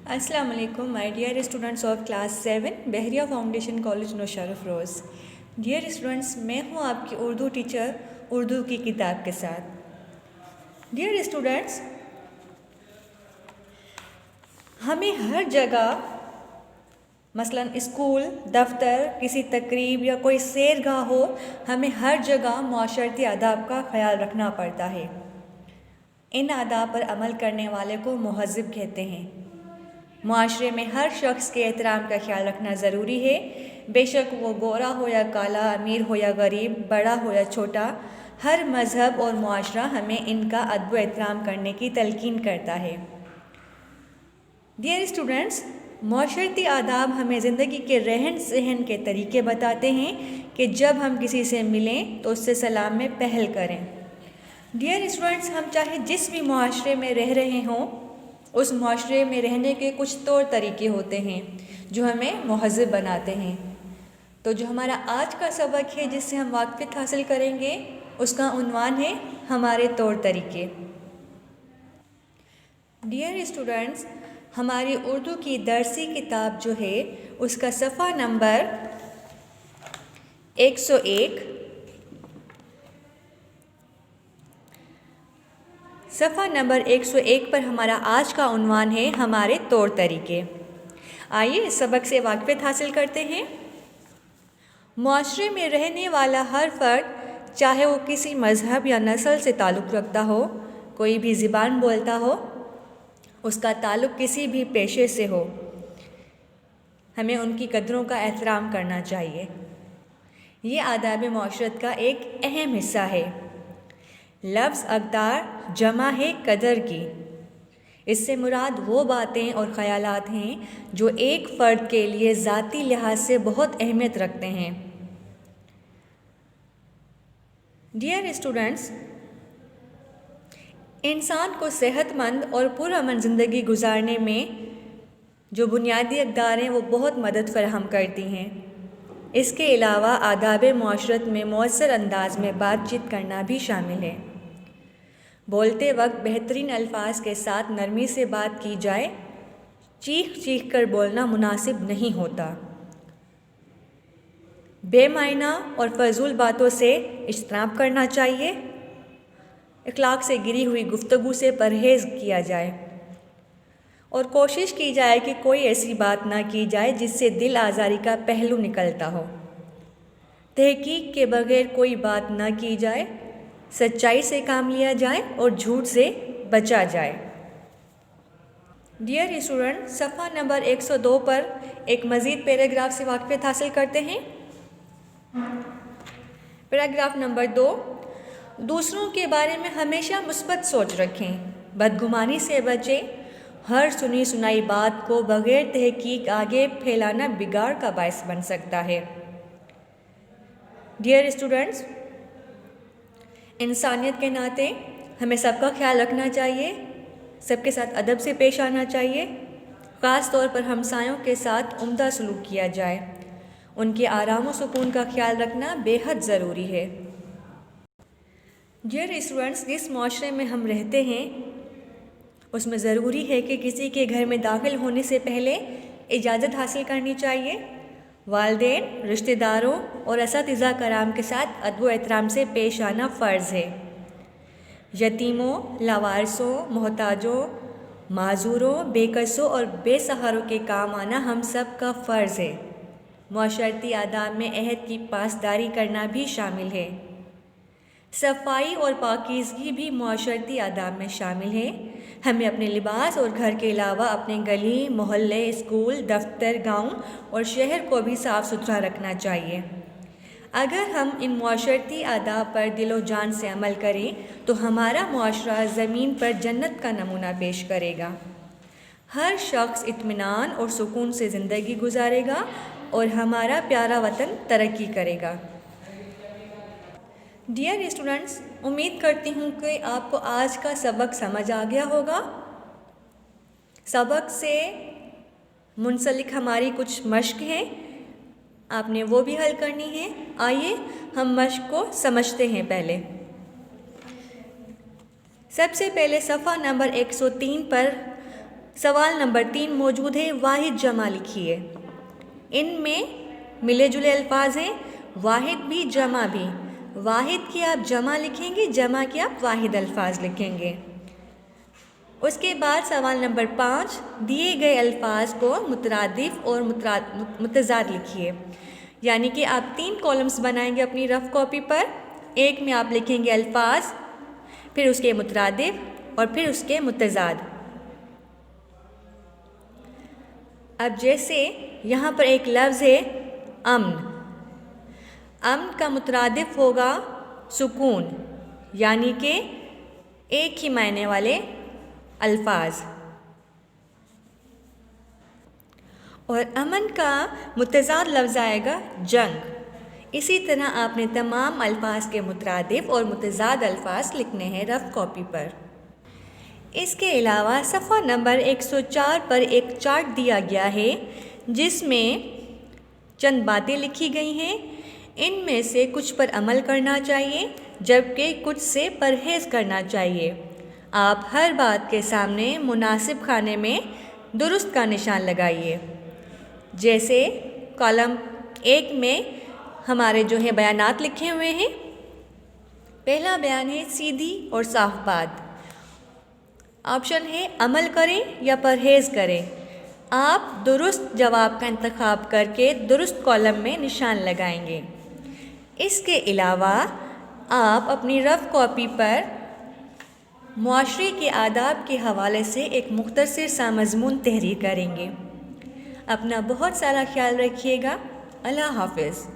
السلام علیکم my dear students of class 7 بحریہ فاؤنڈیشن کالج نوشہر افروز. ڈیئر اسٹوڈنٹس، میں ہوں آپ کی اردو ٹیچر اردو کی کتاب کے ساتھ. ڈیئر اسٹوڈنٹس، ہمیں ہر جگہ مثلاً اسکول، دفتر، کسی تقریب یا کوئی سیر گاہ ہو، ہمیں ہر جگہ معاشرتی آداب کا خیال رکھنا پڑتا ہے. ان آداب پر عمل کرنے والے کو مہذب کہتے ہیں. معاشرے میں ہر شخص کے احترام کا خیال رکھنا ضروری ہے، بے شک وہ گورا ہو یا کالا، امیر ہو یا غریب، بڑا ہو یا چھوٹا. ہر مذہب اور معاشرہ ہمیں ان کا ادب و احترام کرنے کی تلقین کرتا ہے. ڈیئر اسٹوڈنٹس، معاشرتی آداب ہمیں زندگی کے رہن سہن کے طریقے بتاتے ہیں کہ جب ہم کسی سے ملیں تو اس سے سلام میں پہل کریں. ڈیئر اسٹوڈنٹس، ہم چاہے جس بھی معاشرے میں رہ رہے ہوں، اس معاشرے میں رہنے کے کچھ طور طریقے ہوتے ہیں جو ہمیں مہذب بناتے ہیں. تو جو ہمارا آج کا سبق ہے جس سے ہم واقفیت حاصل کریں گے، اس کا عنوان ہے ہمارے طور طریقے. ڈیئر اسٹوڈنٹس، ہماری اردو کی درسی کتاب جو ہے اس کا صفحہ نمبر 101 صفحہ نمبر 101 پر ہمارا آج کا عنوان ہے ہمارے طور طریقے. آئیے اس سبق سے واقفیت حاصل کرتے ہیں. معاشرے میں رہنے والا ہر فرد، چاہے وہ کسی مذہب یا نسل سے تعلق رکھتا ہو، کوئی بھی زبان بولتا ہو، اس کا تعلق کسی بھی پیشے سے ہو، ہمیں ان کی قدروں کا احترام کرنا چاہیے. یہ آداب معاشرت کا ایک اہم حصہ ہے. لفظ اقدار جمع ہے قدر کی. اس سے مراد وہ باتیں اور خیالات ہیں جو ایک فرد کے لیے ذاتی لحاظ سے بہت اہمیت رکھتے ہیں. ڈیئر اسٹوڈنٹس، انسان کو صحت مند اور پرامن زندگی گزارنے میں جو بنیادی اقدار ہیں وہ بہت مدد فراہم کرتی ہیں. اس کے علاوہ آداب معاشرت میں مؤثر انداز میں بات چیت کرنا بھی شامل ہے. بولتے وقت بہترین الفاظ کے ساتھ نرمی سے بات کی جائے. چیخ چیخ کر بولنا مناسب نہیں ہوتا. بے معنی اور فضول باتوں سے اجتناب کرنا چاہیے. اخلاق سے گری ہوئی گفتگو سے پرہیز کیا جائے اور کوشش کی جائے کہ کوئی ایسی بات نہ کی جائے جس سے دل آزاری کا پہلو نکلتا ہو. تحقیق کے بغیر کوئی بات نہ کی جائے. سچائی سے کام لیا جائے اور جھوٹ سے بچا جائے. ڈیئر اسٹوڈنٹ، صفحہ نمبر 102 پر ایک مزید پیراگراف سے واقفیت حاصل کرتے ہیں. پیراگراف نمبر 2، دوسروں کے بارے میں ہمیشہ مثبت سوچ رکھیں. بدگمانی سے بچیں. ہر سنی سنائی بات کو بغیر تحقیق آگے پھیلانا بگاڑ کا باعث بن سکتا ہے. ڈیئر اسٹوڈنٹس، انسانیت کے ناطے ہمیں سب کا خیال رکھنا چاہیے، سب کے ساتھ ادب سے پیش آنا چاہیے. خاص طور پر ہمسایوں کے ساتھ عمدہ سلوک کیا جائے. ان کے آرام و سکون کا خیال رکھنا بے حد ضروری ہے. ڈیئر اسٹوڈنٹس، جس معاشرے میں ہم رہتے ہیں اس میں ضروری ہے کہ کسی کے گھر میں داخل ہونے سے پہلے اجازت حاصل کرنی چاہیے. والدین، رشتہ داروں اور اساتذہ کرام کے ساتھ ادب و احترام سے پیش آنا فرض ہے. یتیموں، لاوارثوں، محتاجوں، معذوروں، بے کسوں اور بے سہاروں کے کام آنا ہم سب کا فرض ہے. معاشرتی آداب میں عہد کی پاسداری کرنا بھی شامل ہے. صفائی اور پاکیزگی بھی معاشرتی آداب میں شامل ہے. ہمیں اپنے لباس اور گھر کے علاوہ اپنے گلی، محلے، اسکول، دفتر، گاؤں اور شہر کو بھی صاف ستھرا رکھنا چاہیے. اگر ہم ان معاشرتی آداب پر دل و جان سے عمل کریں تو ہمارا معاشرہ زمین پر جنت کا نمونہ پیش کرے گا. ہر شخص اطمینان اور سکون سے زندگی گزارے گا اور ہمارا پیارا وطن ترقی کرے گا. ڈیئر اسٹوڈنٹس، امید کرتی ہوں کہ آپ کو آج کا سبق سمجھ آ گیا ہوگا. سبق سے منسلک ہماری کچھ مشق ہیں، آپ نے وہ بھی حل کرنی ہے. آئیے ہم مشق کو سمجھتے ہیں. پہلے سب سے پہلے صفحہ نمبر 103 پر سوال نمبر 3 موجود ہے، واحد جمع لکھیے۔ ان میں ملے جلے الفاظ ہیں، واحد بھی جمع بھی۔ واحد کی آپ جمع لکھیں گے، جمع کی آپ واحد الفاظ لکھیں گے۔ اس کے بعد سوال نمبر 5 دیے گئے الفاظ کو مترادف اور متضاد لکھیے۔ یعنی کہ آپ 3 کالمز بنائیں گے اپنی رف کاپی پر۔ ایک میں آپ لکھیں گے الفاظ، پھر اس کے مترادف اور پھر اس کے متضاد۔ اب جیسے یہاں پر ایک لفظ ہے امن، امن کا مترادف ہوگا سکون، یعنی کہ ایک ہی معنی والے الفاظ۔ اور امن کا متضاد لفظ آئے گا جنگ۔ اسی طرح آپ نے تمام الفاظ کے مترادف اور متضاد الفاظ لکھنے ہیں رف کاپی پر۔ اس کے علاوہ صفحہ نمبر 104 پر ایک چارٹ دیا گیا ہے جس میں چند باتیں لکھی گئی ہیں۔ ان میں سے کچھ پر عمل کرنا چاہیے جبکہ کچھ سے پرہیز کرنا چاہیے۔ آپ ہر بات کے سامنے مناسب خانے میں درست کا نشان لگائیے۔ جیسے کالم 1 میں ہمارے جو ہے بیانات لکھے ہوئے ہیں۔ پہلا بیان ہے سیدھی اور صاف بات۔ آپشن ہے عمل کریں یا پرہیز کریں۔ آپ درست جواب کا انتخاب کر کے درست کالم میں نشان لگائیں گے۔ اس کے علاوہ آپ اپنی رف کاپی پر معاشرے کے آداب کے حوالے سے ایک مختصر سا مضمون تحریر کریں گے۔ اپنا بہت سارا خیال رکھیے گا۔ اللہ حافظ۔